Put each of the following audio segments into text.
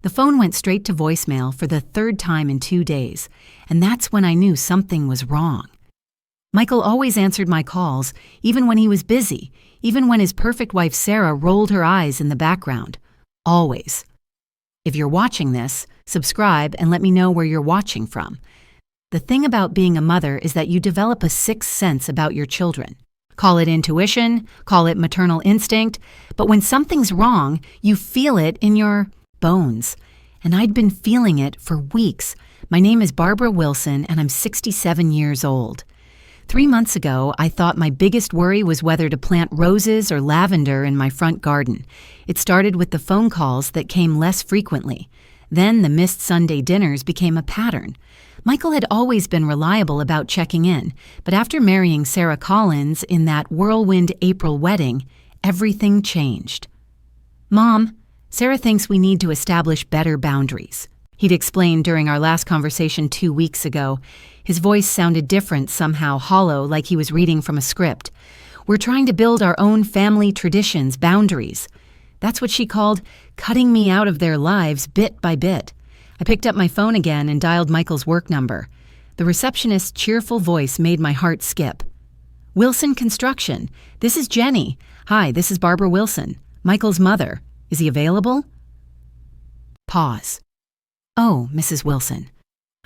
The phone went straight to voicemail for the third time in 2 days, and that's when I knew something was wrong. Michael always answered my calls, even when he was busy, even when his perfect wife Sarah rolled her eyes in the background. Always. If you're watching this, subscribe and let me know where you're watching from. The thing about being a mother is that you develop a sixth sense about your children. Call it intuition, call it maternal instinct, but when something's wrong, you feel it in your bones. And I'd been feeling it for weeks. My name is Barbara Wilson, and I'm 67 years old. 3 months ago, I thought my biggest worry was whether to plant roses or lavender in my front garden. It started with the phone calls that came less frequently. Then the missed Sunday dinners became a pattern. Michael had always been reliable about checking in, but after marrying Sarah Collins in that whirlwind April wedding, everything changed. "Mom, Sarah thinks we need to establish better boundaries," he'd explained during our last conversation 2 weeks ago. His voice sounded different, somehow hollow, like he was reading from a script. "We're trying to build our own family traditions, boundaries." That's what she called cutting me out of their lives bit by bit. I picked up my phone again and dialed Michael's work number. The receptionist's cheerful voice made my heart skip. "Wilson Construction. This is Jenny. Hi, this is Barbara Wilson, Michael's mother. Is he available?" Pause. "Oh, Mrs. Wilson.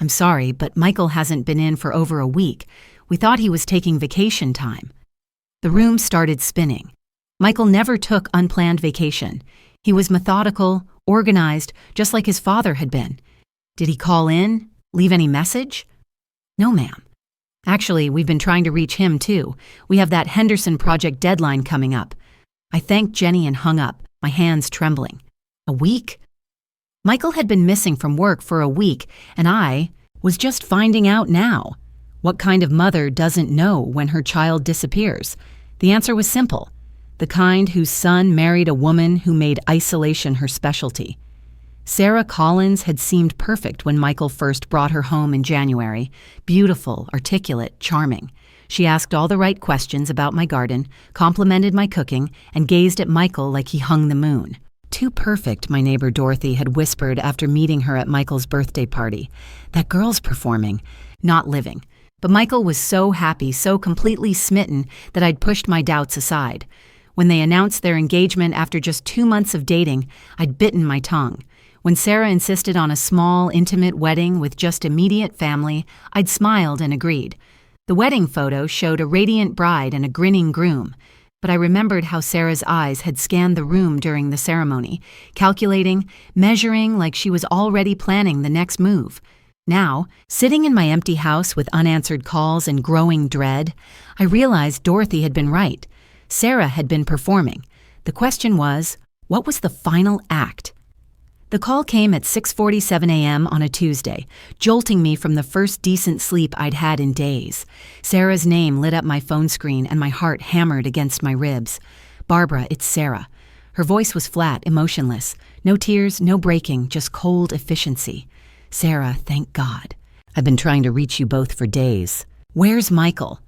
I'm sorry, but Michael hasn't been in for over a week. We thought he was taking vacation time." The room started spinning. Michael never took unplanned vacation. He was methodical, organized, just like his father had been. Did he call in? Leave any message? "No, ma'am. Actually, we've been trying to reach him, too. We have that Henderson project deadline coming up." I thanked Jenny and hung up, my hands trembling. A week? Michael had been missing from work for a week, and I was just finding out now. What kind of mother doesn't know when her child disappears? The answer was simple. The kind whose son married a woman who made isolation her specialty. Sarah Collins had seemed perfect when Michael first brought her home in January. Beautiful, articulate, charming. She asked all the right questions about my garden, complimented my cooking, and gazed at Michael like he hung the moon. "Too perfect," my neighbor Dorothy had whispered after meeting her at Michael's birthday party. "That girl's performing, not living." But Michael was so happy, so completely smitten, that I'd pushed my doubts aside. When they announced their engagement after just 2 months of dating, I'd bitten my tongue. When Sarah insisted on a small, intimate wedding with just immediate family, I'd smiled and agreed. The wedding photo showed a radiant bride and a grinning groom, but I remembered how Sarah's eyes had scanned the room during the ceremony, calculating, measuring like she was already planning the next move. Now, sitting in my empty house with unanswered calls and growing dread, I realized Dorothy had been right. Sarah had been performing. The question was, what was the final act? The call came at 6:47 a.m. on a Tuesday, jolting me from the first decent sleep I'd had in days. Sarah's name lit up my phone screen and my heart hammered against my ribs. "Barbara, it's Sarah." Her voice was flat, emotionless. No tears, no breaking, just cold efficiency. "Sarah, thank God. I've been trying to reach you both for days. Where's Michael?"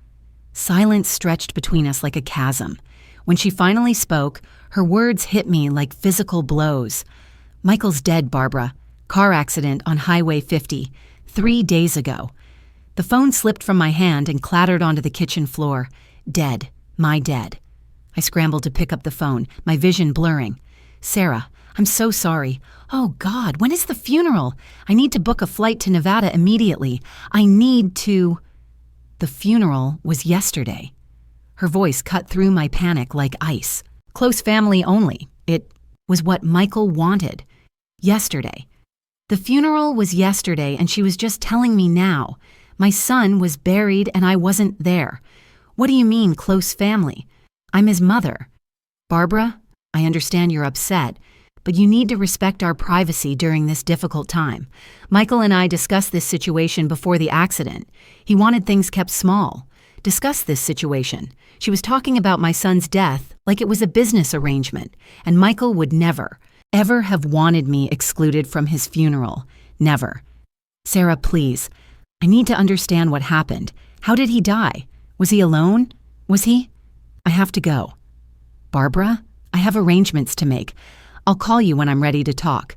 Silence stretched between us like a chasm. When she finally spoke, her words hit me like physical blows. "Michael's dead, Barbara. Car accident on Highway 50, 3 days ago." The phone slipped from my hand and clattered onto the kitchen floor. Dead. My dead. I scrambled to pick up the phone, my vision blurring. "Sarah, I'm so sorry. Oh, God, when is the funeral? I need to book a flight to Nevada immediately. I need to..." The funeral was yesterday. Her voice cut through my panic like ice. Close family only. It was what Michael wanted. Yesterday. The funeral was yesterday, and she was just telling me now. My son was buried and I wasn't there. What do you mean, close family? I'm his mother. "Barbara, I understand you're upset, but you need to respect our privacy during this difficult time. Michael and I discussed this situation before the accident. He wanted things kept small. Discuss this situation. She was talking about my son's death like it was a business arrangement, and Michael would never, ever have wanted me excluded from his funeral. Never. Sarah, please. I need to understand what happened. How did he die? Was he alone? Was he? I have to go. Barbara, I have arrangements to make. I'll call you when I'm ready to talk."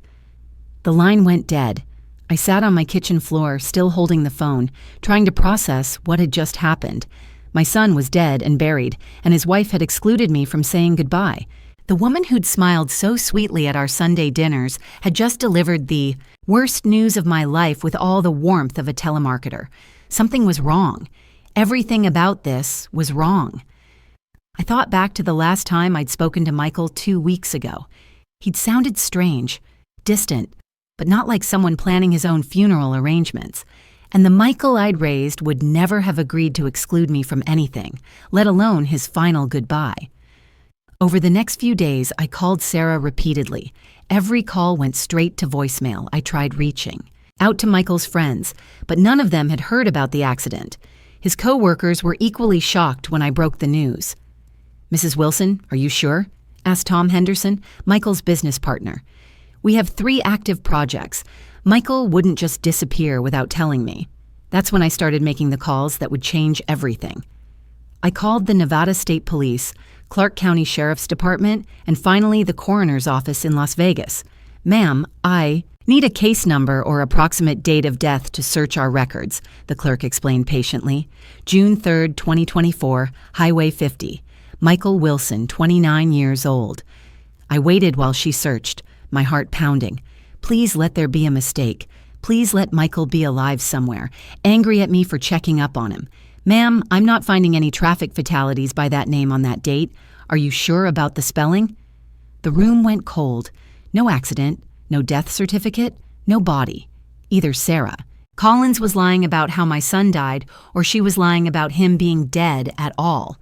The line went dead. I sat on my kitchen floor, still holding the phone, trying to process what had just happened. My son was dead and buried, and his wife had excluded me from saying goodbye. The woman who'd smiled so sweetly at our Sunday dinners had just delivered the worst news of my life with all the warmth of a telemarketer. Something was wrong. Everything about this was wrong. I thought back to the last time I'd spoken to Michael 2 weeks ago. He'd sounded strange, distant, but not like someone planning his own funeral arrangements. And the Michael I'd raised would never have agreed to exclude me from anything, let alone his final goodbye. Over the next few days, I called Sarah repeatedly. Every call went straight to voicemail. I tried reaching out to Michael's friends, but none of them had heard about the accident. His co-workers were equally shocked when I broke the news. "Mrs. Wilson, are you sure?" asked Tom Henderson, Michael's business partner. "We have 3 active projects. Michael wouldn't just disappear without telling me." That's when I started making the calls that would change everything. I called the Nevada State Police, Clark County Sheriff's Department, and finally the coroner's office in Las Vegas. "Ma'am, I need a case number or approximate date of death to search our records," the clerk explained patiently. "June 3rd, 2024, Highway 50. Michael Wilson, 29 years old." I waited while she searched, my heart pounding. Please let there be a mistake. Please let Michael be alive somewhere, angry at me for checking up on him. "Ma'am, I'm not finding any traffic fatalities by that name on that date. Are you sure about the spelling?" The room went cold. No accident, no death certificate, no body. Either Sarah. Collins was lying about how my son died, or she was lying about him being dead at all.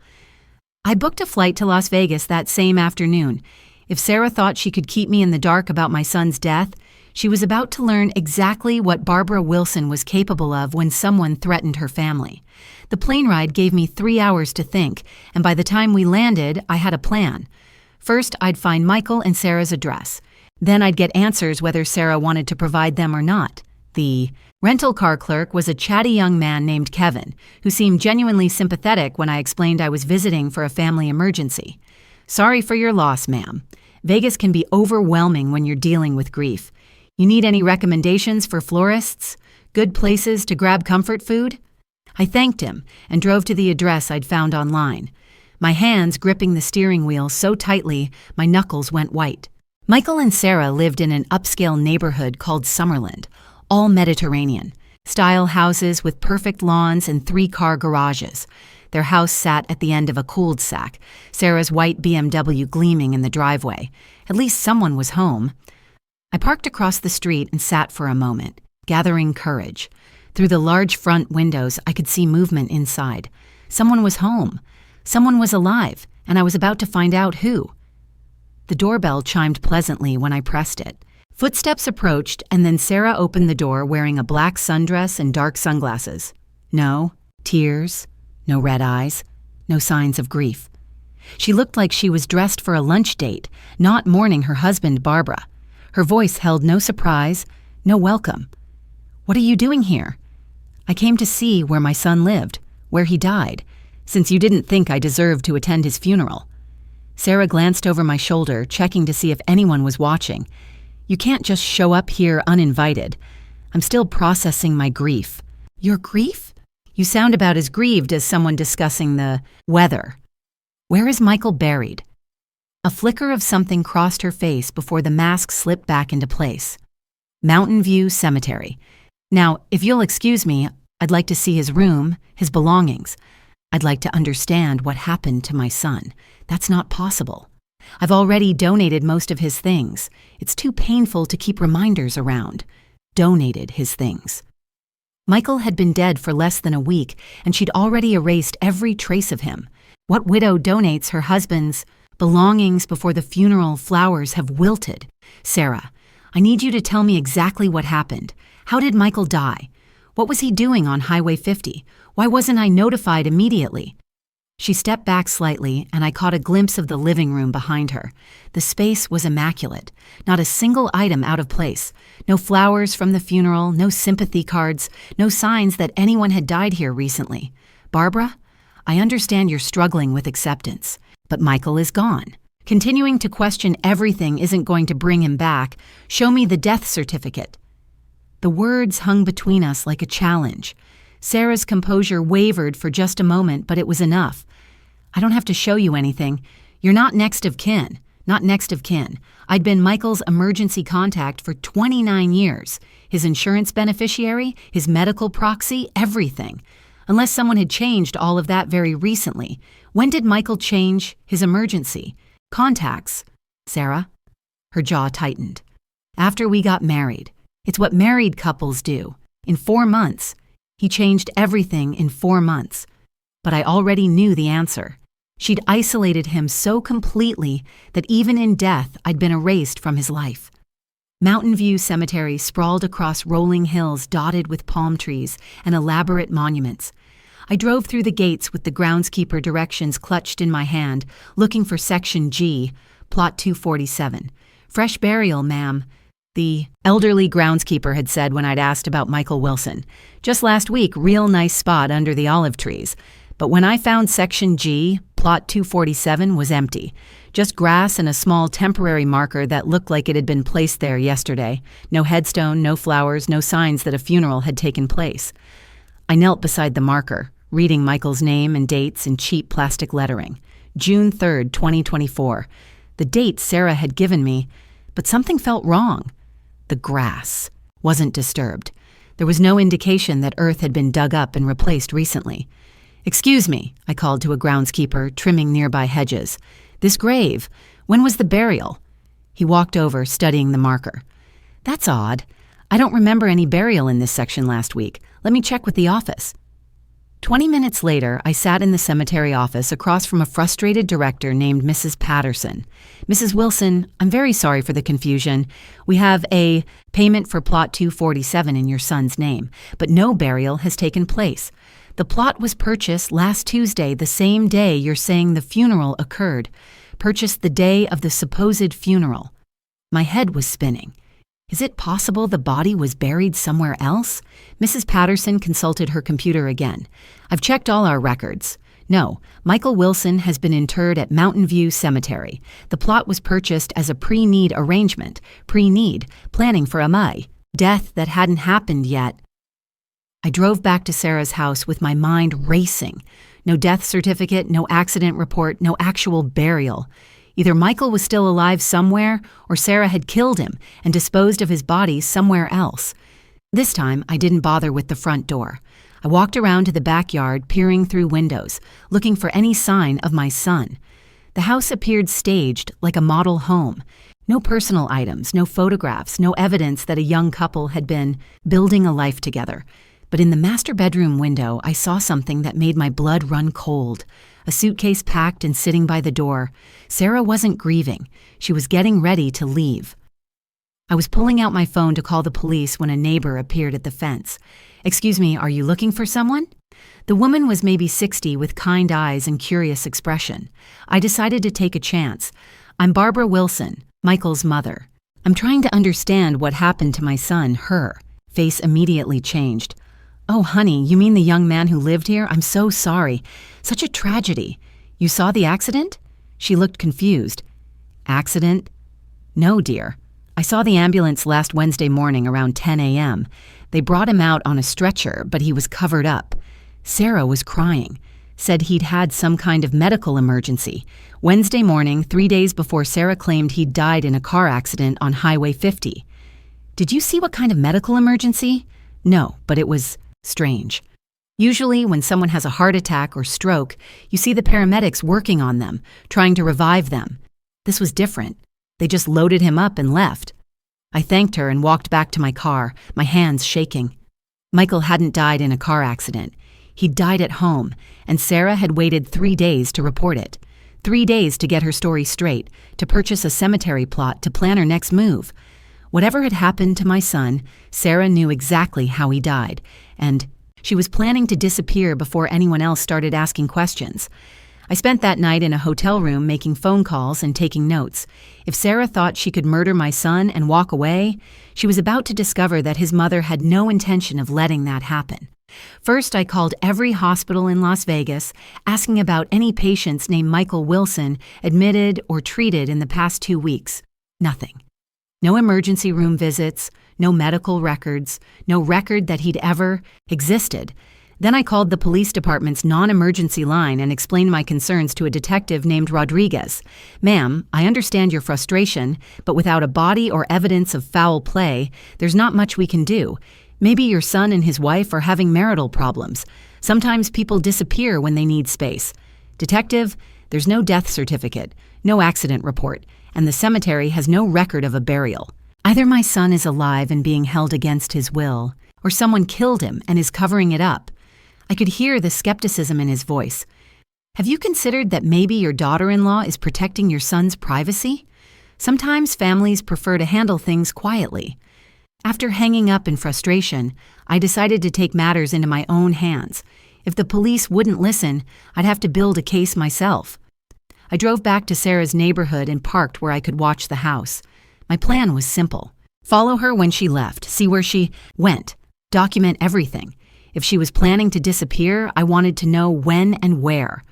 I booked a flight to Las Vegas that same afternoon. If Sarah thought she could keep me in the dark about my son's death, she was about to learn exactly what Barbara Wilson was capable of when someone threatened her family. The plane ride gave me 3 hours to think, and by the time we landed, I had a plan. First, I'd find Michael and Sarah's address. Then I'd get answers whether Sarah wanted to provide them or not. The rental car clerk was a chatty young man named Kevin, who seemed genuinely sympathetic when I explained I was visiting for a family emergency. "Sorry for your loss, ma'am. Vegas can be overwhelming when you're dealing with grief. You need any recommendations for florists? Good places to grab comfort food?" I thanked him and drove to the address I'd found online. My hands gripping the steering wheel so tightly, my knuckles went white. Michael and Sarah lived in an upscale neighborhood called Summerlin, all Mediterranean-style houses with perfect lawns and 3-car garages. Their house sat at the end of a cul-de-sac, Sarah's white BMW gleaming in the driveway. At least someone was home. I parked across the street and sat for a moment, gathering courage. Through the large front windows, I could see movement inside. Someone was home. Someone was alive, and I was about to find out who. The doorbell chimed pleasantly when I pressed it. Footsteps approached, and then Sarah opened the door wearing a black sundress and dark sunglasses. No tears, no red eyes, no signs of grief. She looked like she was dressed for a lunch date, not mourning her husband, Barbara. Her voice held no surprise, no welcome. "What are you doing here?" "I came to see where my son lived, where he died, since you didn't think I deserved to attend his funeral." Sarah glanced over my shoulder, checking to see if anyone was watching. "You can't just show up here uninvited. I'm still processing my grief." "Your grief? You sound about as grieved as someone discussing the weather. Where is Michael buried?" A flicker of something crossed her face before the mask slipped back into place. "Mountain View Cemetery. Now, if you'll excuse me, I'd like to see his room, his belongings. I'd like to understand what happened to my son. That's not possible. I've already donated most of his things. It's too painful to keep reminders around." Donated his things. Michael had been dead for less than a week, and she'd already erased every trace of him. What widow donates her husband's belongings before the funeral flowers have wilted? "Sarah, I need you to tell me exactly what happened. How did Michael die? What was he doing on Highway 50? Why wasn't I notified immediately?" She stepped back slightly, and I caught a glimpse of the living room behind her. The space was immaculate, not a single item out of place. No flowers from the funeral, no sympathy cards, no signs that anyone had died here recently. "Barbara, I understand you're struggling with acceptance, but Michael is gone. Continuing to question everything isn't going to bring him back. Show me the death certificate. The words hung between us like a challenge. Sarah's composure wavered for just a moment, but it was enough. I don't have to show you anything. You're not next of kin. Not next of kin. I'd been Michael's emergency contact for 29 years. His insurance beneficiary, his medical proxy, everything. Unless someone had changed all of that very recently. When did Michael change his emergency? Contacts. Sarah? Her jaw tightened. After we got married. It's what married couples do. In 4 months. He changed everything in 4 months. But I already knew the answer. She'd isolated him so completely that even in death I'd been erased from his life. Mountain View Cemetery sprawled across rolling hills dotted with palm trees and elaborate monuments. I drove through the gates with the groundskeeper directions clutched in my hand, looking for Section G, Plot 247. Fresh burial, ma'am, the elderly groundskeeper had said when I'd asked about Michael Wilson. Just last week, real nice spot under the olive trees. But when I found Section G, Plot 247 was empty. Just grass and a small temporary marker that looked like it had been placed there yesterday. No headstone, no flowers, no signs that a funeral had taken place. I knelt beside the marker, reading Michael's name and dates in cheap plastic lettering. June 3rd, 2024. The date Sarah had given me, but something felt wrong. The grass wasn't disturbed. There was no indication that earth had been dug up and replaced recently. "Excuse me," I called to a groundskeeper trimming nearby hedges. "This grave, when was the burial?" He walked over, studying the marker. "That's odd. I don't remember any burial in this section last week. Let me check with the office." 20 minutes later, I sat in the cemetery office across from a frustrated director named Mrs. Patterson. "Mrs. Wilson, I'm very sorry for the confusion. We have a payment for Plot 247 in your son's name, but no burial has taken place. The plot was purchased last Tuesday, the same day you're saying the funeral occurred. Purchased the day of the supposed funeral." My head was spinning. Is it possible the body was buried somewhere else? Mrs. Patterson consulted her computer again. "I've checked all our records. No, Michael Wilson has been interred at Mountain View Cemetery. The plot was purchased as a pre-need arrangement. Pre-need, planning for a death that hadn't happened yet." I drove back to Sarah's house with my mind racing. No death certificate, no accident report, no actual burial. Either Michael was still alive somewhere, or Sarah had killed him and disposed of his body somewhere else. This time, I didn't bother with the front door. I walked around to the backyard, peering through windows, looking for any sign of my son. The house appeared staged, like a model home. No personal items, no photographs, no evidence that a young couple had been building a life together. But in the master bedroom window, I saw something that made my blood run cold. A suitcase packed and sitting by the door. Sarah wasn't grieving. She was getting ready to leave. I was pulling out my phone to call the police when a neighbor appeared at the fence. "Excuse me, are you looking for someone?" The woman was maybe 60 with kind eyes and curious expression. I decided to take a chance. "I'm Barbara Wilson, Michael's mother. I'm trying to understand what happened to my son, her." Face immediately changed. "Oh, honey, you mean the young man who lived here? I'm so sorry. Such a tragedy. You saw the accident?" She looked confused. "Accident? No, dear. I saw the ambulance last Wednesday morning around 10 a.m. They brought him out on a stretcher, but he was covered up." Sarah was crying. Said he'd had some kind of medical emergency. Wednesday morning, 3 days before Sarah claimed he'd died in a car accident on Highway 50. "Did you see what kind of medical emergency?" "No, but it was strange. Usually, when someone has a heart attack or stroke, you see the paramedics working on them, trying to revive them. This was different. They just loaded him up and left." I thanked her and walked back to my car, my hands shaking. Michael hadn't died in a car accident. He'd died at home, and Sarah had waited 3 days to report it. 3 days to get her story straight, to purchase a cemetery plot to plan her next move. Whatever had happened to my son, Sarah knew exactly how he died, and she was planning to disappear before anyone else started asking questions. I spent that night in a hotel room making phone calls and taking notes. If Sarah thought she could murder my son and walk away, she was about to discover that his mother had no intention of letting that happen. First, I called every hospital in Las Vegas, asking about any patients named Michael Wilson admitted or treated in the past 2 weeks. Nothing. No emergency room visits, no medical records, no record that he'd ever existed. Then I called the police department's non-emergency line and explained my concerns to a detective named Rodriguez. "Ma'am, I understand your frustration, but without a body or evidence of foul play, there's not much we can do. Maybe your son and his wife are having marital problems. Sometimes people disappear when they need space. Detective, there's no death certificate, no accident report, and the cemetery has no record of a burial. Either my son is alive and being held against his will, or someone killed him and is covering it up." I could hear the skepticism in his voice. "Have you considered that maybe your daughter-in-law is protecting your son's privacy? Sometimes families prefer to handle things quietly." After hanging up in frustration, I decided to take matters into my own hands. If the police wouldn't listen, I'd have to build a case myself. I drove back to Sarah's neighborhood and parked where I could watch the house. My plan was simple. Follow her when she left, see where she went, document everything. If she was planning to disappear, I wanted to know when and where.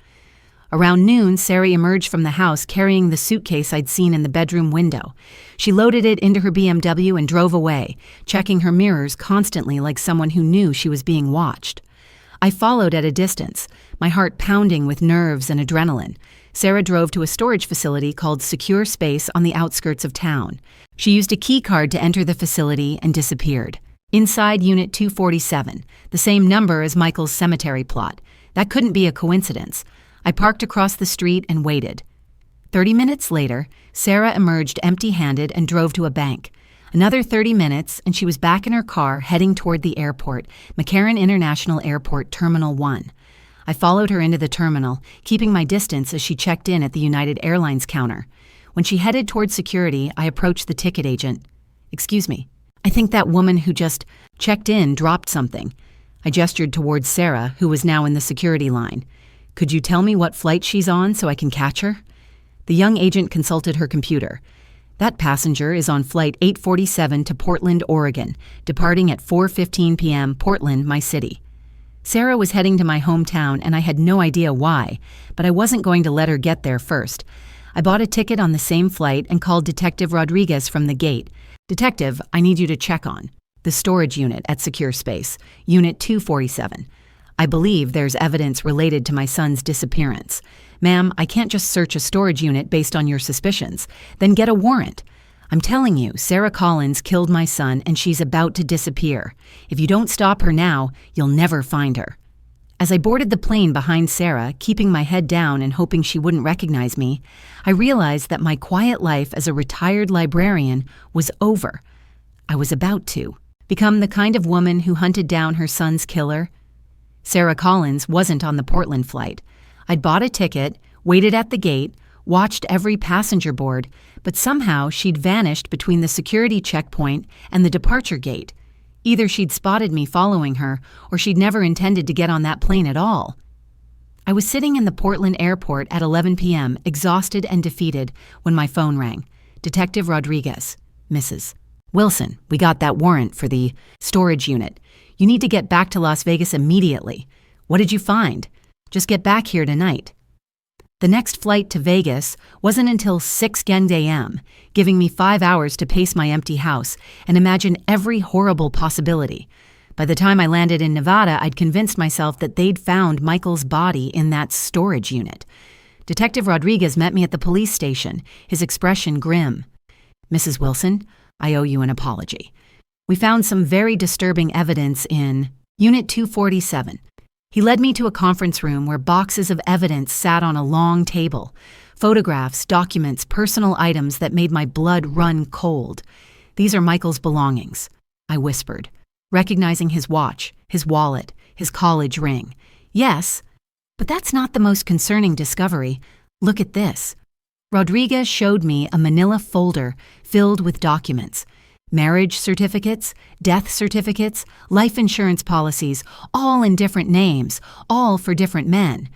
Around noon, Sarah emerged from the house carrying the suitcase I'd seen in the bedroom window. She loaded it into her BMW and drove away, checking her mirrors constantly like someone who knew she was being watched. I followed at a distance, my heart pounding with nerves and adrenaline. Sarah drove to a storage facility called Secure Space on the outskirts of town. She used a key card to enter the facility and disappeared. Inside Unit 247, the same number as Michael's cemetery plot. That couldn't be a coincidence. I parked across the street and waited. 30 minutes later, Sarah emerged empty-handed and drove to a bank. Another 30 minutes, and she was back in her car heading toward the airport, McCarran International Airport Terminal 1. I followed her into the terminal, keeping my distance as she checked in at the United Airlines counter. When she headed toward security, I approached the ticket agent. "Excuse me, I think that woman who just checked in dropped something." I gestured towards Sarah, who was now in the security line. "Could you tell me what flight she's on so I can catch her?" The young agent consulted her computer. "That passenger is on flight 847 to Portland, Oregon, departing at 4:15 p.m. Portland, my city." Sarah was heading to my hometown, and I had no idea why, but I wasn't going to let her get there first. I bought a ticket on the same flight and called Detective Rodriguez from the gate. "Detective, I need you to check on the storage unit at Secure Space, Unit 247. I believe there's evidence related to my son's disappearance. Ma'am, I can't just search a storage unit based on your suspicions. Then get a warrant. I'm telling you, Sarah Collins killed my son and she's about to disappear. If you don't stop her now, you'll never find her." As I boarded the plane behind Sarah, keeping my head down and hoping she wouldn't recognize me, I realized that my quiet life as a retired librarian was over. I was about to become the kind of woman who hunted down her son's killer. Sarah Collins wasn't on the Portland flight. I'd bought a ticket, waited at the gate, watched every passenger board, but somehow she'd vanished between the security checkpoint and the departure gate. Either she'd spotted me following her, or she'd never intended to get on that plane at all. I was sitting in the Portland airport at 11 p.m., exhausted and defeated, when my phone rang. Detective Rodriguez. "Mrs. Wilson, we got that warrant for the storage unit. You need to get back to Las Vegas immediately. What did you find? Just get back here tonight." The next flight to Vegas wasn't until 6 a.m., giving me 5 hours to pace my empty house and imagine every horrible possibility. By the time I landed in Nevada, I'd convinced myself that they'd found Michael's body in that storage unit. Detective Rodriguez met me at the police station, his expression grim. "Mrs. Wilson, I owe you an apology. We found some very disturbing evidence in Unit 247. He led me to a conference room where boxes of evidence sat on a long table. Photographs, documents, personal items that made my blood run cold. "These are Michael's belongings," I whispered, recognizing his watch, his wallet, his college ring. "Yes, but that's not the most concerning discovery. Look at this." Rodriguez showed me a manila folder filled with documents. Marriage certificates, death certificates, life insurance policies, all in different names, all for different men,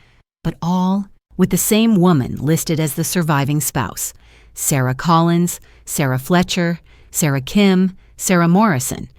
but all with the same woman listed as the surviving spouse. Sarah Collins, Sarah Fletcher, Sarah Kim, Sarah Morrison.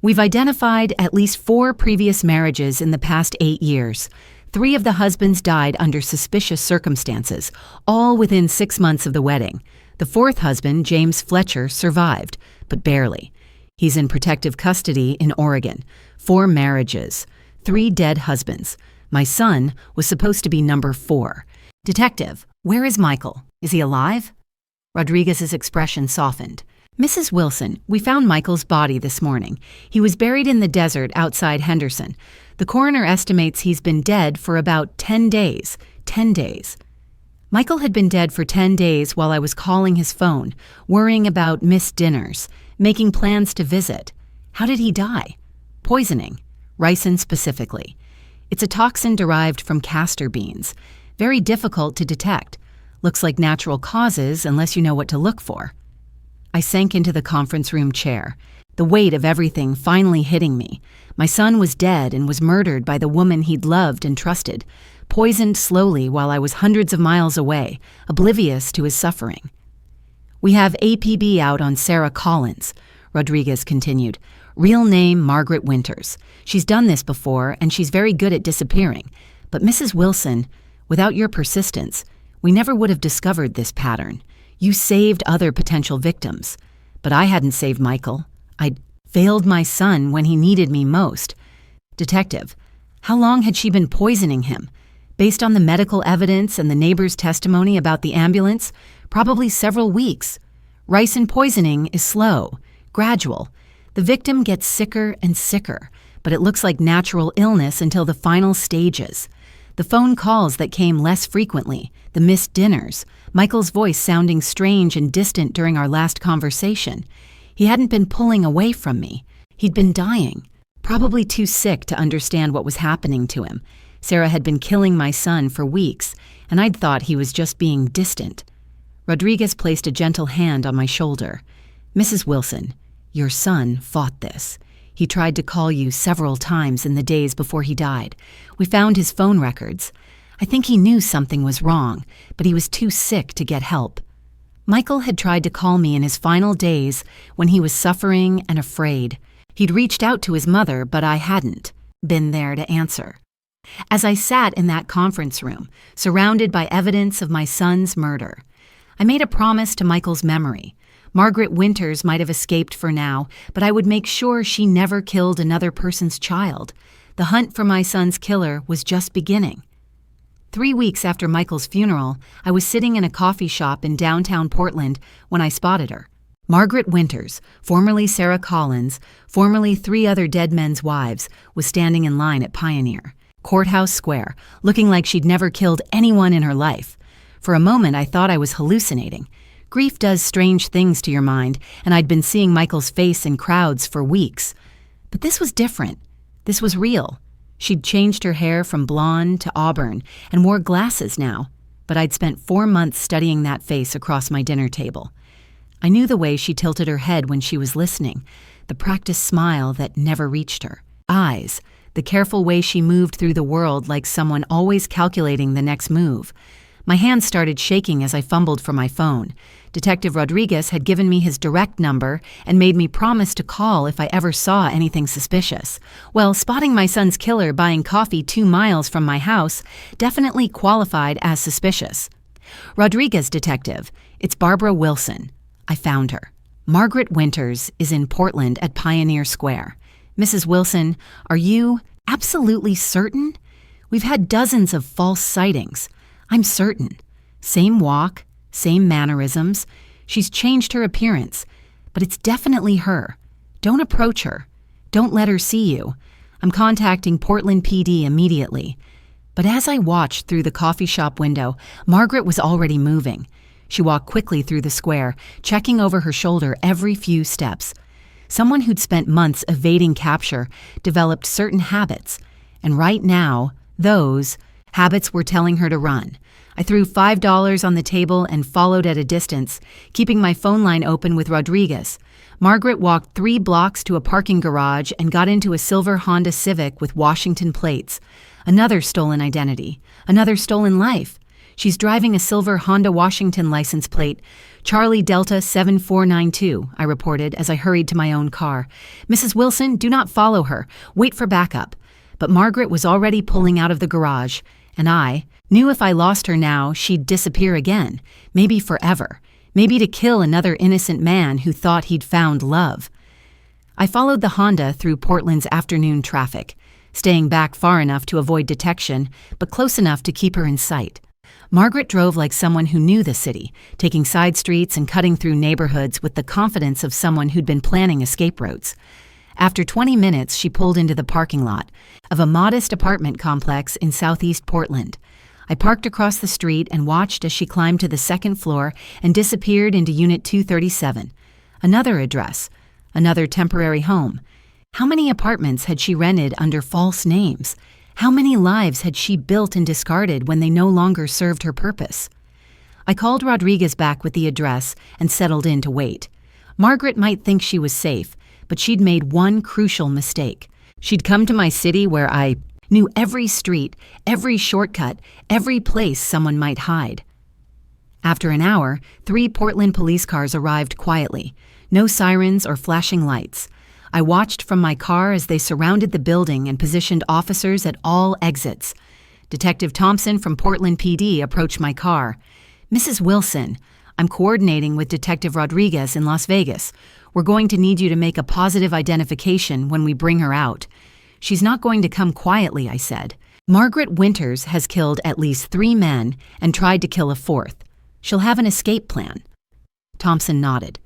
We've identified at least 4 previous marriages in the past 8 years. 3 of the husbands died under suspicious circumstances, all within 6 months of the wedding. The 4th husband, James Fletcher, survived, but barely. He's in protective custody in Oregon. 4 marriages, 3 dead husbands. My son was supposed to be number 4. Detective, where is Michael? Is he alive? Rodriguez's expression softened. Mrs. Wilson, we found Michael's body this morning. He was buried in the desert outside Henderson. The coroner estimates he's been dead for about 10 days. 10 days. Michael had been dead for 10 days while I was calling his phone, worrying about missed dinners, making plans to visit. How did he die? Poisoning. Ricin specifically. It's a toxin derived from castor beans. Very difficult to detect. Looks like natural causes unless you know what to look for. I sank into the conference room chair, the weight of everything finally hitting me. My son was dead and was murdered by the woman he'd loved and trusted, poisoned slowly while I was hundreds of miles away, oblivious to his suffering. We have APB out on Sarah Collins, Rodriguez continued. Real name Margaret Winters. She's done this before and she's very good at disappearing. But Mrs. Wilson, without your persistence, we never would have discovered this pattern. You saved other potential victims, but I hadn't saved Michael. I'd failed my son when he needed me most. Detective, how long had she been poisoning him? Based on the medical evidence and the neighbor's testimony about the ambulance, probably several weeks. Ricin poisoning is slow, gradual. The victim gets sicker and sicker, but it looks like natural illness until the final stages. The phone calls that came less frequently, the missed dinners, Michael's voice sounding strange and distant during our last conversation. He hadn't been pulling away from me. He'd been dying, probably too sick to understand what was happening to him. Sarah had been killing my son for weeks, and I'd thought he was just being distant. Rodriguez placed a gentle hand on my shoulder. Mrs. Wilson, your son fought this. He tried to call you several times in the days before he died. We found his phone records. I think he knew something was wrong, but he was too sick to get help. Michael had tried to call me in his final days when he was suffering and afraid. He'd reached out to his mother, but I hadn't been there to answer. As I sat in that conference room, surrounded by evidence of my son's murder, I made a promise to Michael's memory. Margaret Winters might have escaped for now, but I would make sure she never killed another person's child. The hunt for my son's killer was just beginning. 3 weeks after Michael's funeral, I was sitting in a coffee shop in downtown Portland when I spotted her. Margaret Winters, formerly Sarah Collins, formerly 3 other dead men's wives, was standing in line at Pioneer, Courthouse Square, looking like she'd never killed anyone in her life. For a moment, I thought I was hallucinating. Grief does strange things to your mind, and I'd been seeing Michael's face in crowds for weeks. But this was different. This was real. She'd changed her hair from blonde to auburn and wore glasses now, but I'd spent 4 months studying that face across my dinner table. I knew the way she tilted her head when she was listening, the practiced smile that never reached her. Eyes, the careful way she moved through the world like someone always calculating the next move. My hands started shaking as I fumbled for my phone. Detective Rodriguez had given me his direct number and made me promise to call if I ever saw anything suspicious. Well, spotting my son's killer buying coffee 2 miles from my house definitely qualified as suspicious. Rodriguez, detective, it's Barbara Wilson. I found her. Margaret Winters is in Portland at Pioneer Square. Mrs. Wilson, are you absolutely certain? We've had dozens of false sightings. I'm certain. Same walk, same mannerisms. She's changed her appearance, but it's definitely her. Don't approach her. Don't let her see you. I'm contacting Portland PD immediately. But as I watched through the coffee shop window, Margaret was already moving. She walked quickly through the square, checking over her shoulder every few steps. Someone who'd spent months evading capture developed certain habits, and right now, those habits were telling her to run. I threw $5 on the table and followed at a distance, keeping my phone line open with Rodriguez. Margaret walked 3 blocks to a parking garage and got into a silver Honda Civic with Washington plates. Another stolen identity. Another stolen life. She's driving a silver Honda Washington license plate, Charlie Delta 7492, I reported as I hurried to my own car. Mrs. Wilson, do not follow her. Wait for backup. But Margaret was already pulling out of the garage, and I knew if I lost her now, she'd disappear again, maybe forever, maybe to kill another innocent man who thought he'd found love. I followed the Honda through Portland's afternoon traffic, staying back far enough to avoid detection, but close enough to keep her in sight. Margaret drove like someone who knew the city, taking side streets and cutting through neighborhoods with the confidence of someone who'd been planning escape routes. After 20 minutes, she pulled into the parking lot of a modest apartment complex in southeast Portland. I parked across the street and watched as she climbed to the second floor and disappeared into Unit 237. Another address, another temporary home. How many apartments had she rented under false names? How many lives had she built and discarded when they no longer served her purpose? I called Rodriguez back with the address and settled in to wait. Margaret might think she was safe, but she'd made one crucial mistake. She'd come to my city where I knew every street, every shortcut, every place someone might hide. After an hour, 3 Portland police cars arrived quietly. No sirens or flashing lights. I watched from my car as they surrounded the building and positioned officers at all exits. Detective Thompson from Portland PD approached my car. Mrs. Wilson, I'm coordinating with Detective Rodriguez in Las Vegas. We're going to need you to make a positive identification when we bring her out. She's not going to come quietly, I said. Margaret Winters has killed at least 3 men and tried to kill a 4th. She'll have an escape plan. Thompson nodded.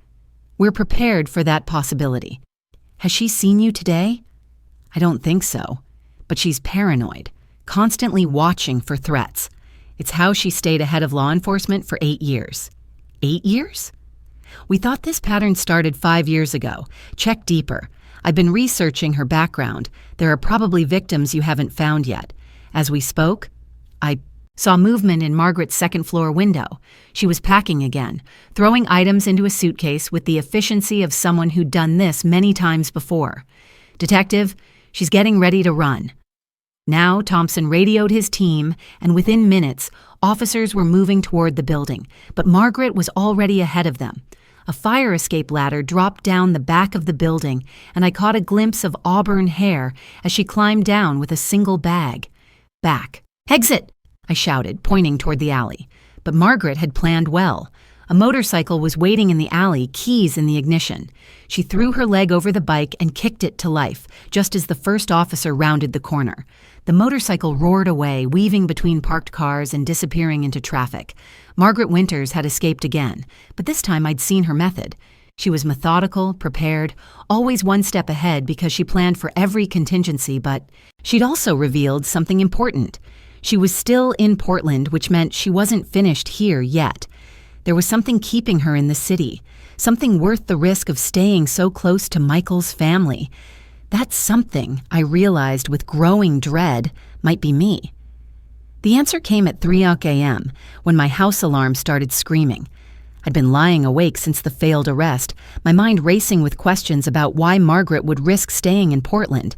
We're prepared for that possibility. Has she seen you today? I don't think so, but she's paranoid, constantly watching for threats. It's how she stayed ahead of law enforcement for 8 years. 8 years? We thought this pattern started 5 years ago. Check deeper. I've been researching her background. There are probably victims you haven't found yet. As we spoke, I saw movement in Margaret's second-floor window. She was packing again, throwing items into a suitcase with the efficiency of someone who'd done this many times before. Detective, she's getting ready to run. Now Thompson radioed his team, and within minutes, officers were moving toward the building, but Margaret was already ahead of them. A fire escape ladder dropped down the back of the building, and I caught a glimpse of auburn hair as she climbed down with a single bag. Back. Exit! I shouted, pointing toward the alley. But Margaret had planned well. A motorcycle was waiting in the alley, keys in the ignition. She threw her leg over the bike and kicked it to life, just as the first officer rounded the corner. The motorcycle roared away, weaving between parked cars and disappearing into traffic. Margaret Winters had escaped again, but this time I'd seen her method. She was methodical, prepared, always one step ahead because she planned for every contingency, but she'd also revealed something important. She was still in Portland, which meant she wasn't finished here yet. There was something keeping her in the city, something worth the risk of staying so close to Michael's family. That something, I realized with growing dread, might be me. The answer came at 3 a.m. when my house alarm started screaming. I'd been lying awake since the failed arrest, my mind racing with questions about why Margaret would risk staying in Portland.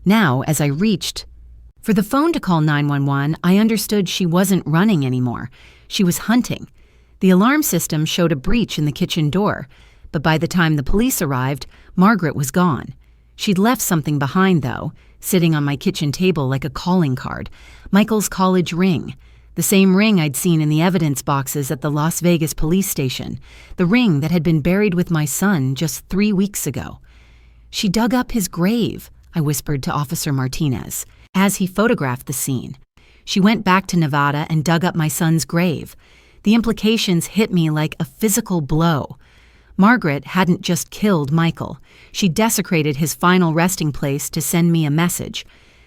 Now, as I reached for the phone to call 911, I understood she wasn't running anymore. She was hunting. The alarm system showed a breach in the kitchen door, but by the time the police arrived, Margaret was gone. She'd left something behind, though, sitting on my kitchen table like a calling card. Michael's college ring. The same ring I'd seen in the evidence boxes at the Las Vegas police station. The ring that had been buried with my son just 3 weeks ago. She dug up his grave, I whispered to Officer Martinez, as he photographed the scene. She went back to Nevada and dug up my son's grave. The implications hit me like a physical blow. Margaret hadn't just killed Michael. She desecrated his final resting place to send me a message.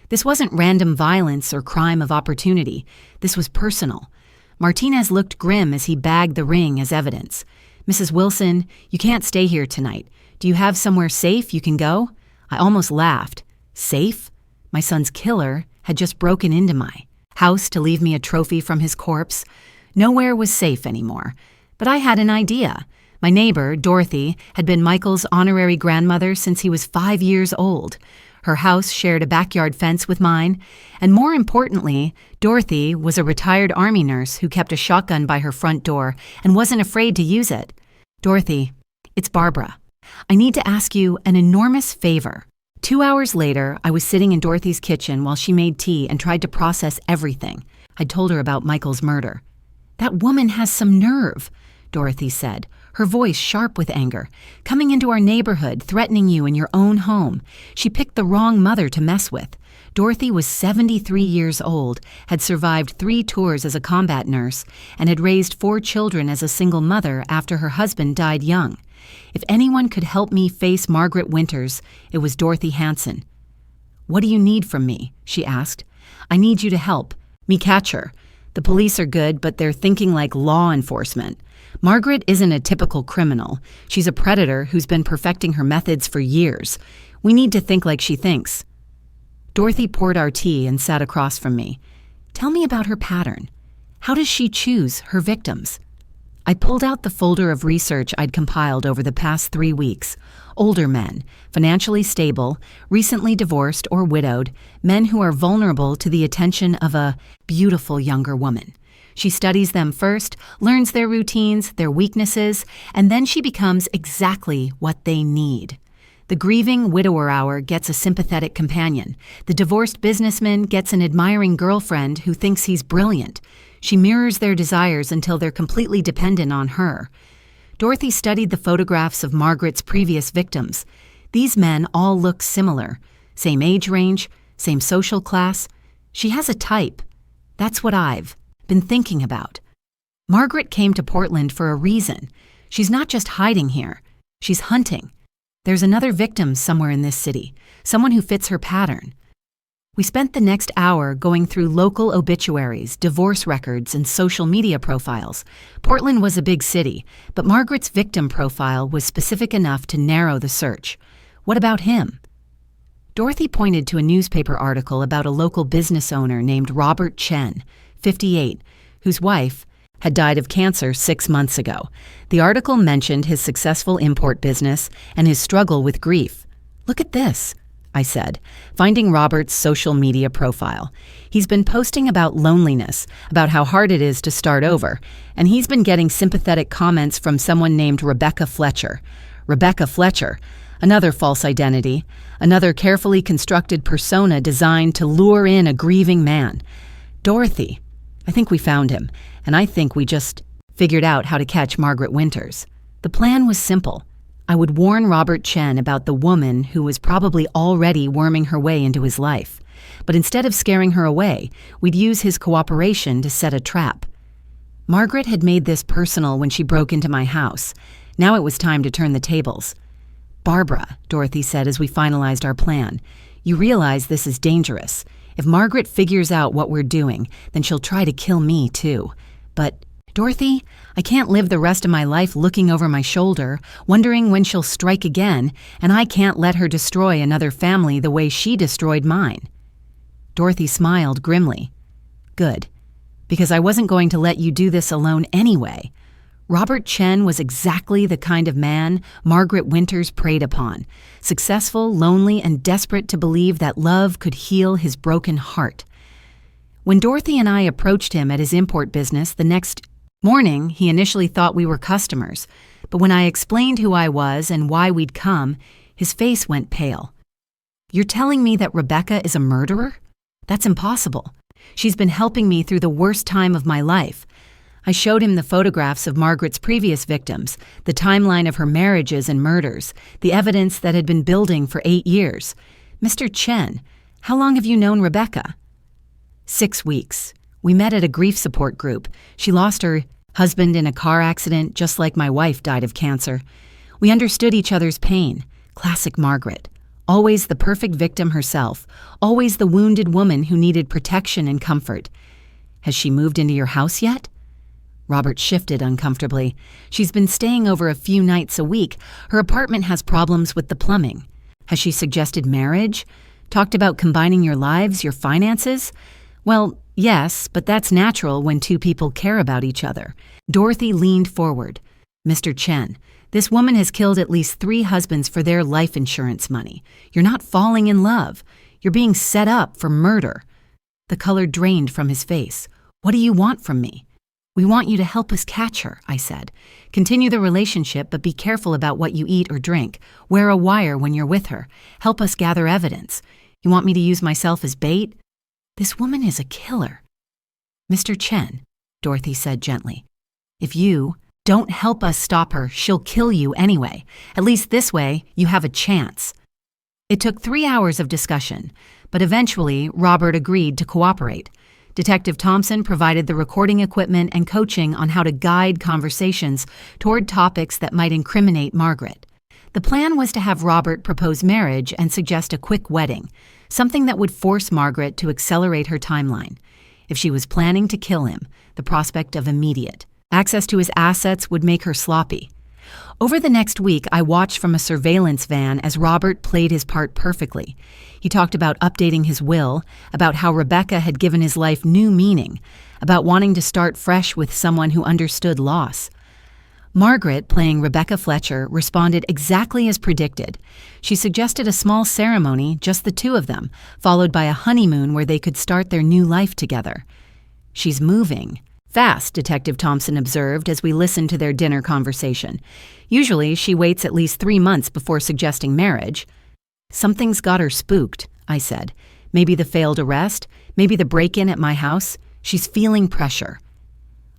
This wasn't random violence or crime of opportunity. This was personal. Martinez looked grim as he bagged the ring as evidence. Mrs. Wilson, you can't stay here tonight. Do you have somewhere safe you can go? I almost laughed. Safe? My son's killer had just broken into my house to leave me a trophy from his corpse. Nowhere was safe anymore. But I had an idea. My neighbor, Dorothy, had been Michael's honorary grandmother since he was 5 years old. Her house shared a backyard fence with mine, and more importantly, Dorothy was a retired Army nurse who kept a shotgun by her front door and wasn't afraid to use it. Dorothy, it's Barbara. I need to ask you an enormous favor. 2 hours later, I was sitting in Dorothy's kitchen while she made tea and tried to process everything. I'd told her about Michael's murder. "That woman has some nerve," Dorothy said, her voice sharp with anger. "Coming into our neighborhood, threatening you in your own home. She picked the wrong mother to mess with." Dorothy was 73 years old, had survived 3 tours as a combat nurse, and had raised 4 children as a single mother after her husband died young. If anyone could help me face Margaret Winters, it was Dorothy Hanson. "What do you need from me?" she asked. "I need you to help me catch her. The police are good, but they're thinking like law enforcement. Margaret isn't a typical criminal. She's a predator who's been perfecting her methods for years. We need to think like she thinks." Dorothy poured our tea and sat across from me. "Tell me about her pattern. How does she choose her victims?" I pulled out the folder of research I'd compiled over the past 3 weeks. Older men, financially stable, recently divorced or widowed, men who are vulnerable to the attention of a beautiful younger woman. She studies them first, learns their routines, their weaknesses, and then she becomes exactly what they need. The grieving widower hour gets a sympathetic companion. The divorced businessman gets an admiring girlfriend who thinks he's brilliant. She mirrors their desires until they're completely dependent on her. Dorothy studied the photographs of Margaret's previous victims. These men all look similar. Same age range, same social class. She has a type. That's what I've been thinking about. Margaret came to Portland for a reason. She's not just hiding here. She's hunting. There's another victim somewhere in this city, someone who fits her pattern. We spent the next hour going through local obituaries, divorce records, and social media profiles. Portland was a big city, but Margaret's victim profile was specific enough to narrow the search. What about him? Dorothy pointed to a newspaper article about a local business owner named Robert Chen, 58, whose wife had died of cancer 6 months ago. The article mentioned his successful import business and his struggle with grief. "Look at this," I said, finding Robert's social media profile. He's been posting about loneliness, about how hard it is to start over, and he's been getting sympathetic comments from someone named Rebecca Fletcher. Rebecca Fletcher, another false identity, another carefully constructed persona designed to lure in a grieving man. Dorothy, I think we found him, and I think we just figured out how to catch Margaret Winters. The plan was simple. I would warn Robert Chen about the woman who was probably already worming her way into his life. But instead of scaring her away, we'd use his cooperation to set a trap. Margaret had made this personal when she broke into my house. Now it was time to turn the tables. "Barbara," Dorothy said as we finalized our plan, "you realize this is dangerous. If Margaret figures out what we're doing, then she'll try to kill me too. But Dorothy, I can't live the rest of my life looking over my shoulder, wondering when she'll strike again, and I can't let her destroy another family the way she destroyed mine." Dorothy smiled grimly. "Good, because I wasn't going to let you do this alone anyway." Robert Chen was exactly the kind of man Margaret Winters preyed upon, successful, lonely, and desperate to believe that love could heal his broken heart. When Dorothy and I approached him at his import business the next morning, he initially thought we were customers, but when I explained who I was and why we'd come, his face went pale. "You're telling me that Rebecca is a murderer? That's impossible. She's been helping me through the worst time of my life." I showed him the photographs of Margaret's previous victims, the timeline of her marriages and murders, the evidence that had been building for 8 years. "Mr. Chen, how long have you known Rebecca?" 6 weeks. We met at a grief support group. She lost her husband in a car accident, just like my wife died of cancer. We understood each other's pain. Classic Margaret. Always the perfect victim herself. Always the wounded woman who needed protection and comfort. "Has she moved into your house yet?" Robert shifted uncomfortably. "She's been staying over a few nights a week. Her apartment has problems with the plumbing." "Has she suggested marriage? Talked about combining your lives, your finances?" "Well, yes, but that's natural when 2 people care about each other." Dorothy leaned forward. Mr. Chen, this woman has killed at least 3 husbands for their life insurance money. You're not falling in love. You're being set up for murder." The color drained from his face. "What do you want from me?" "We want you to help us catch her," I said. "Continue the relationship, but be careful about what you eat or drink. Wear a wire when you're with her. Help us gather evidence. You want me to use myself as bait?" "This woman is a killer." "Mr. Chen," Dorothy said gently, "if you don't help us stop her, she'll kill you anyway. At least this way, you have a chance." It took 3 hours of discussion, but eventually Robert agreed to cooperate. Detective Thompson provided the recording equipment and coaching on how to guide conversations toward topics that might incriminate Margaret. The plan was to have Robert propose marriage and suggest a quick wedding, something that would force Margaret to accelerate her timeline. If she was planning to kill him, the prospect of immediate access to his assets would make her sloppy. Over the next week, I watched from a surveillance van as Robert played his part perfectly. He talked about updating his will, about how Rebecca had given his life new meaning, about wanting to start fresh with someone who understood loss. Margaret, playing Rebecca Fletcher, responded exactly as predicted. She suggested a small ceremony, just the 2 of them, followed by a honeymoon where they could start their new life together. "She's moving fast," Detective Thompson observed as we listened to their dinner conversation. "Usually, she waits at least 3 months before suggesting marriage." "Something's got her spooked," I said. "Maybe the failed arrest, maybe the break-in at my house. She's feeling pressure."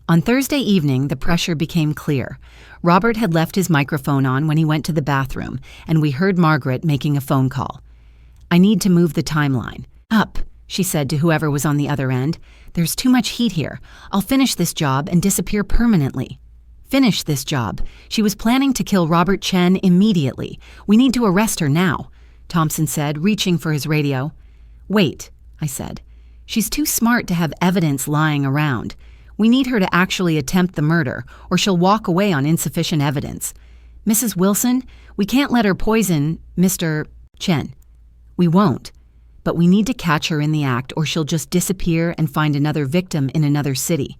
On Thursday evening, the pressure became clear. Robert had left his microphone on when he went to the bathroom, and we heard Margaret making a phone call. "I need to move the timeline up," she said to whoever was on the other end. "There's too much heat here. I'll finish this job and disappear permanently." "Finish this job. She was planning to kill Robert Chen immediately. We need to arrest her now," Thompson said, reaching for his radio. "Wait," I said. "She's too smart to have evidence lying around. We need her to actually attempt the murder, or she'll walk away on insufficient evidence. Mrs. Wilson, we can't let her poison Mr. Chen. We won't. But we need to catch her in the act, or she'll just disappear and find another victim in another city."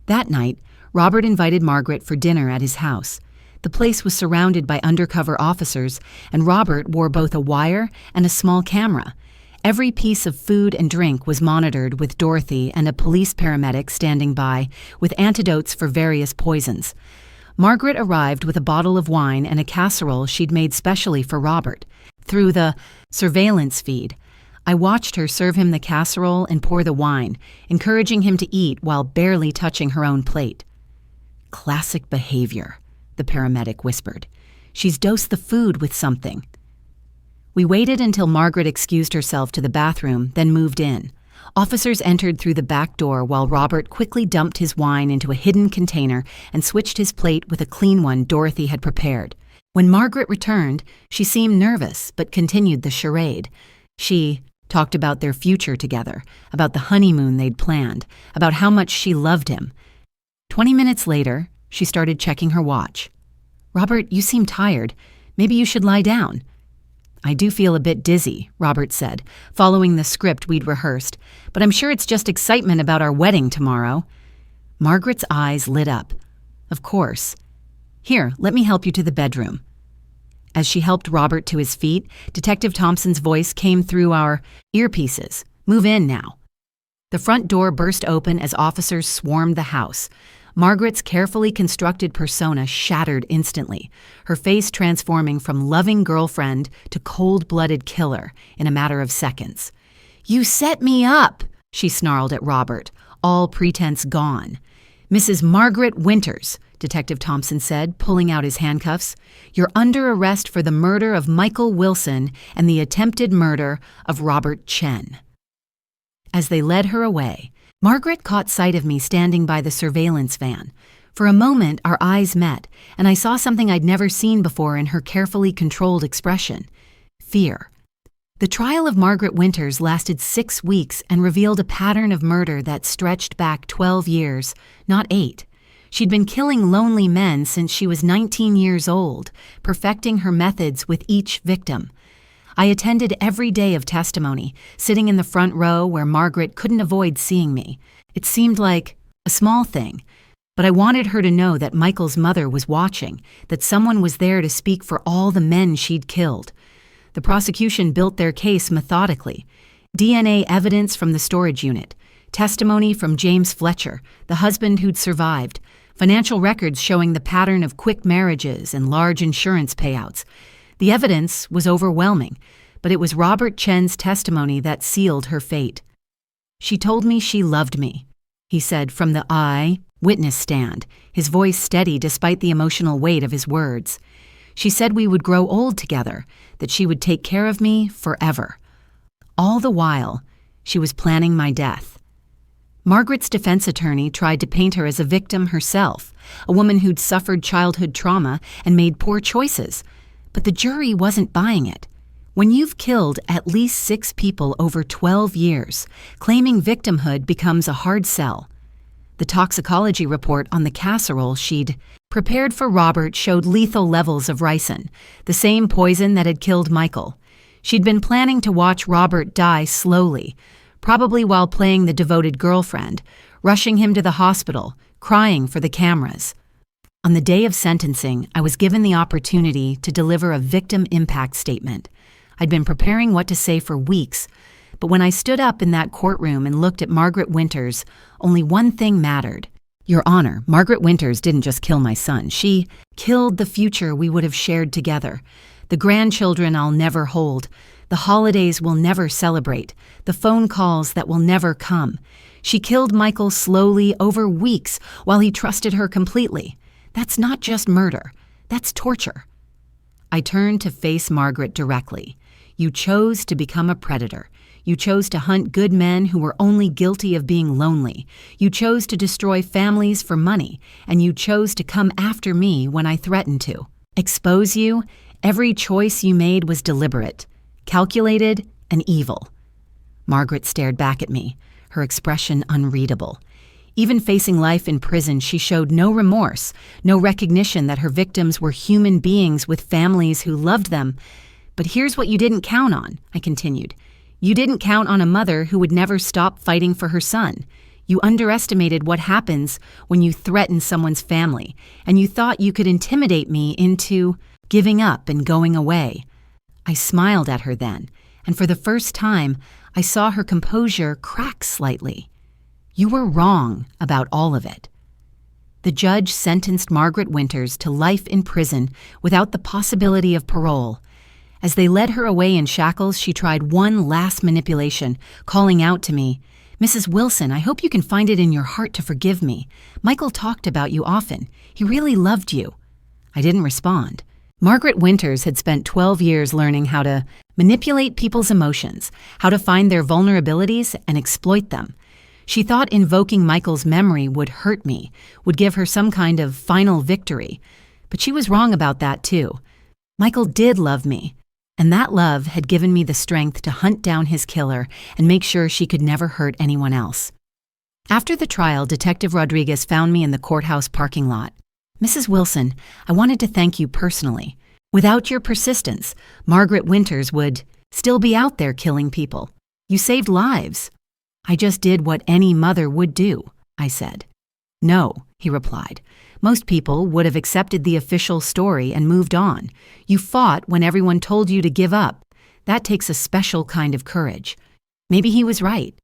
That night, Robert invited Margaret for dinner at his house. The place was surrounded by undercover officers, and Robert wore both a wire and a small camera. Every piece of food and drink was monitored with Dorothy and a police paramedic standing by with antidotes for various poisons. Margaret arrived with a bottle of wine and a casserole she'd made specially for Robert. Through the surveillance feed, I watched her serve him the casserole and pour the wine, encouraging him to eat while barely touching her own plate. "Classic behavior," the paramedic whispered. "She's dosed the food with something." We waited until Margaret excused herself to the bathroom, then moved in. Officers entered through the back door while Robert quickly dumped his wine into a hidden container and switched his plate with a clean one Dorothy had prepared. When Margaret returned, she seemed nervous but continued the charade. She talked about their future together, about the honeymoon they'd planned, about how much she loved him. 20 minutes later, she started checking her watch. "Robert, you seem tired. Maybe you should lie down." "I do feel a bit dizzy," Robert said, following the script we'd rehearsed, "but I'm sure it's just excitement about our wedding tomorrow." Margaret's eyes lit up. "Of course. Here, let me help you to the bedroom." As she helped Robert to his feet, Detective Thompson's voice came through our earpieces. "Move in now." The front door burst open as officers swarmed the house. Margaret's carefully constructed persona shattered instantly, her face transforming from loving girlfriend to cold-blooded killer in a matter of seconds. "You set me up," she snarled at Robert, all pretense gone. "Mrs. Margaret Winters," Detective Thompson said, pulling out his handcuffs, "you're under arrest for the murder of Michael Wilson and the attempted murder of Robert Chen." As they led her away, Margaret caught sight of me standing by the surveillance van. For a moment, our eyes met, and I saw something I'd never seen before in her carefully controlled expression: fear. The trial of Margaret Winters lasted 6 weeks and revealed a pattern of murder that stretched back 12 years, not 8. She'd been killing lonely men since she was 19 years old, perfecting her methods with each victim. I attended every day of testimony, sitting in the front row where Margaret couldn't avoid seeing me. It seemed like a small thing, But I wanted her to know that Michael's mother was watching, that someone was there to speak for all the men she'd killed. The prosecution built their case methodically. DNA evidence from the storage unit, testimony from James Fletcher, the husband who'd survived, financial records showing the pattern of quick marriages and large insurance payouts. The evidence was overwhelming, but it was Robert Chen's testimony that sealed her fate. "She told me she loved me," he said from the witness stand, his voice steady despite the emotional weight of his words. "She said we would grow old together, that she would take care of me forever. All the while, she was planning my death." Margaret's defense attorney tried to paint her as a victim herself, a woman who'd suffered childhood trauma and made poor choices. But the jury wasn't buying it. When you've killed at least 6 people over 12 years, claiming victimhood becomes a hard sell. The toxicology report on the casserole she'd prepared for Robert showed lethal levels of ricin, the same poison that had killed Michael. She'd been planning to watch Robert die slowly, probably while playing the devoted girlfriend, rushing him to the hospital, crying for the cameras. On the day of sentencing, I was given the opportunity to deliver a victim impact statement. I'd been preparing what to say for weeks, but when I stood up in that courtroom and looked at Margaret Winters, only one thing mattered. "Your Honor, Margaret Winters didn't just kill my son. She killed the future we would have shared together, the grandchildren I'll never hold, the holidays we'll never celebrate, the phone calls that will never come. She killed Michael slowly over weeks while he trusted her completely. That's not just murder. That's torture." I turned to face Margaret directly. "You chose to become a predator. You chose to hunt good men who were only guilty of being lonely. You chose to destroy families for money, and you chose to come after me when I threatened to expose you. Every choice you made was deliberate, calculated, and evil." Margaret stared back at me, her expression unreadable. Even facing life in prison, she showed no remorse, no recognition that her victims were human beings with families who loved them. "But here's what you didn't count on," I continued. "You didn't count on a mother who would never stop fighting for her son. You underestimated what happens when you threaten someone's family, and you thought you could intimidate me into giving up and going away." I smiled at her then, and for the first time, I saw her composure crack slightly. "You were wrong about all of it." The judge sentenced Margaret Winters to life in prison without the possibility of parole. As they led her away in shackles, she tried one last manipulation, calling out to me, "Mrs. Wilson, I hope you can find it in your heart to forgive me. Michael talked about you often. He really loved you." I didn't respond. Margaret Winters had spent 12 years learning how to manipulate people's emotions, how to find their vulnerabilities and exploit them. She thought invoking Michael's memory would hurt me, would give her some kind of final victory. But she was wrong about that too. Michael did love me, and that love had given me the strength to hunt down his killer and make sure she could never hurt anyone else. After the trial, Detective Rodriguez found me in the courthouse parking lot. "Mrs. Wilson, I wanted to thank you personally. Without your persistence, Margaret Winters would still be out there killing people. You saved lives." "I just did what any mother would do," I said. "No," he replied. "Most people would have accepted the official story and moved on. You fought when everyone told you to give up. That takes a special kind of courage." Maybe he was right.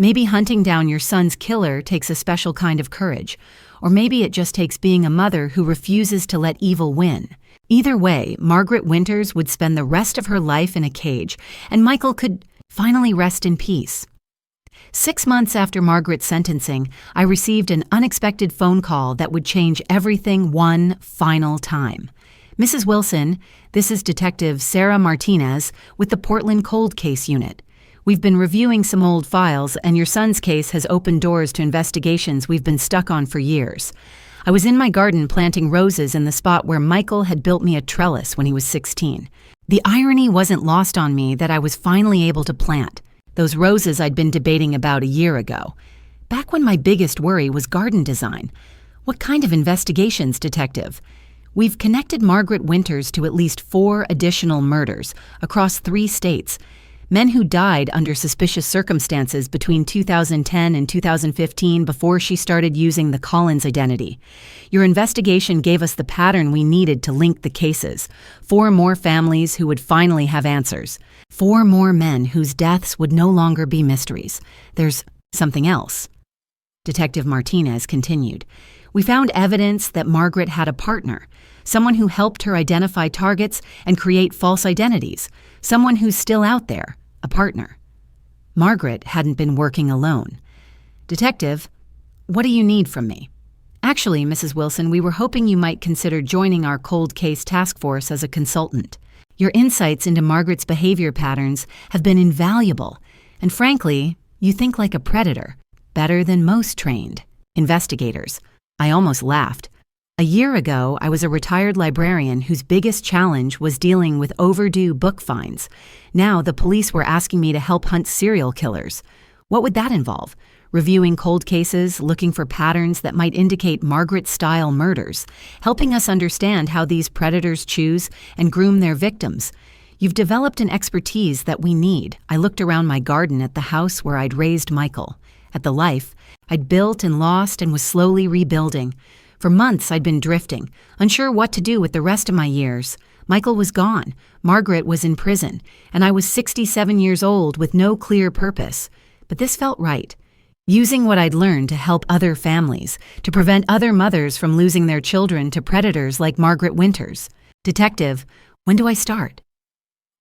Maybe hunting down your son's killer takes a special kind of courage. Or maybe it just takes being a mother who refuses to let evil win. Either way, Margaret Winters would spend the rest of her life in a cage, and Michael could finally rest in peace. 6 months after Margaret's sentencing, I received an unexpected phone call that would change everything one final time. "Mrs. Wilson, this is Detective Sarah Martinez with the Portland Cold Case Unit. We've been reviewing some old files, and your son's case has opened doors to investigations we've been stuck on for years. I was in my garden planting roses in the spot where Michael had built me a trellis when he was 16. The irony wasn't lost on me that I was finally able to plant those roses I'd been debating about a year ago, back when my biggest worry was garden design. What kind of investigations, Detective? We've connected Margaret Winters to at least 4 additional murders across 3 states. Men who died under suspicious circumstances between 2010 and 2015 before she started using the Collins identity. Your investigation gave us the pattern we needed to link the cases. 4 more families who would finally have answers. 4 more men whose deaths would no longer be mysteries. There's something else. Detective Martinez continued. We found evidence that Margaret had a partner, someone who helped her identify targets and create false identities, someone who's still out there, a partner. Margaret hadn't been working alone. Detective, what do you need from me? Actually, Mrs. Wilson, we were hoping you might consider joining our cold case task force as a consultant. Your insights into Margaret's behavior patterns have been invaluable, and frankly, you think like a predator, better than most trained investigators. I almost laughed. A year ago, I was a retired librarian whose biggest challenge was dealing with overdue book finds. Now the police were asking me to help hunt serial killers. What would that involve? Reviewing cold cases, looking for patterns that might indicate Margaret-style murders, helping us understand how these predators choose and groom their victims. You've developed an expertise that we need. I looked around my garden at the house where I'd raised Michael, at the life I'd built and lost and was slowly rebuilding. For months, I'd been drifting, unsure what to do with the rest of my years. Michael was gone, Margaret was in prison, and I was 67 years old with no clear purpose. But this felt right. Using what I'd learned to help other families, to prevent other mothers from losing their children to predators like Margaret Winters. Detective, when do I start?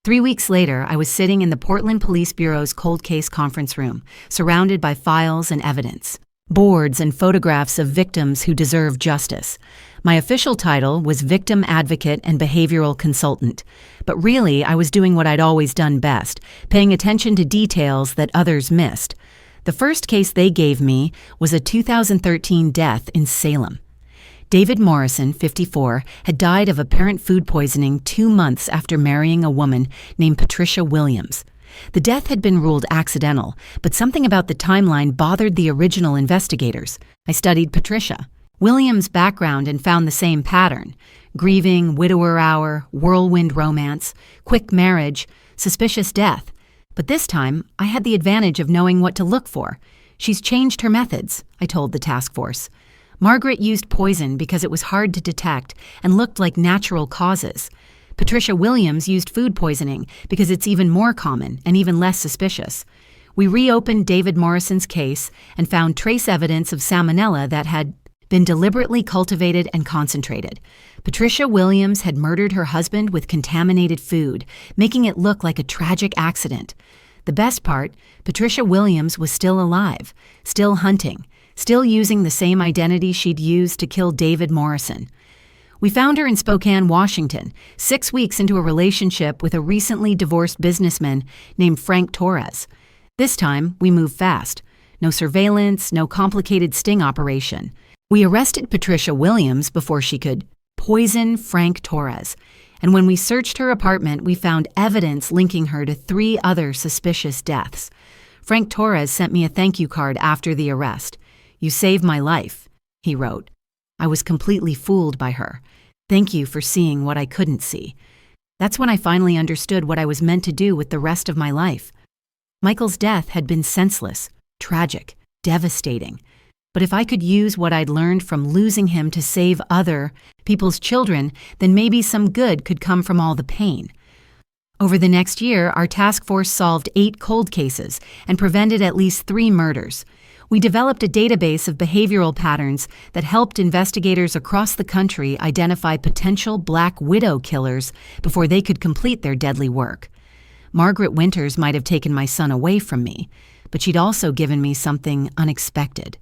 3 weeks later, I was sitting in the Portland Police Bureau's cold case conference room, surrounded by files and evidence. Boards and photographs of victims who deserve justice. My official title was Victim Advocate and Behavioral Consultant, but really I was doing what I'd always done best, paying attention to details that others missed. The first case they gave me was a 2013 death in Salem. David Morrison, 54, had died of apparent food poisoning 2 months after marrying a woman named Patricia Williams. The death had been ruled accidental, but something about the timeline bothered the original investigators. I studied Patricia, Williams' background, and found the same pattern. Grieving, widower hour, whirlwind romance, quick marriage, suspicious death. But this time, I had the advantage of knowing what to look for. She's changed her methods, I told the task force. Margaret used poison because it was hard to detect and looked like natural causes. Patricia Williams used food poisoning because it's even more common and even less suspicious. We reopened David Morrison's case and found trace evidence of salmonella that had been deliberately cultivated and concentrated. Patricia Williams had murdered her husband with contaminated food, making it look like a tragic accident. The best part, Patricia Williams was still alive, still hunting, still using the same identity she'd used to kill David Morrison. We found her in Spokane, Washington, 6 weeks into a relationship with a recently divorced businessman named Frank Torres. This time, we moved fast. No surveillance, no complicated sting operation. We arrested Patricia Williams before she could poison Frank Torres. And when we searched her apartment, we found evidence linking her to 3 other suspicious deaths. Frank Torres sent me a thank you card after the arrest. "You saved my life," he wrote. I was completely fooled by her. Thank you for seeing what I couldn't see. That's when I finally understood what I was meant to do with the rest of my life. Michael's death had been senseless, tragic, devastating. But if I could use what I'd learned from losing him to save other people's children, then maybe some good could come from all the pain. Over the next year, our task force solved 8 cold cases and prevented at least 3 murders. We developed a database of behavioral patterns that helped investigators across the country identify potential Black Widow killers before they could complete their deadly work. Margaret Winters might have taken my son away from me, but she'd also given me something unexpected.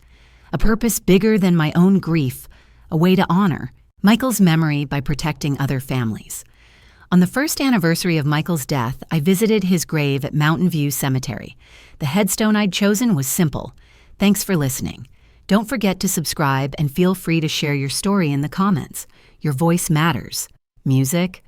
A purpose bigger than my own grief, a way to honor Michael's memory by protecting other families. On the first anniversary of Michael's death, I visited his grave at Mountain View Cemetery. The headstone I'd chosen was simple. Thanks for listening. Don't forget to subscribe and feel free to share your story in the comments. Your voice matters. Music,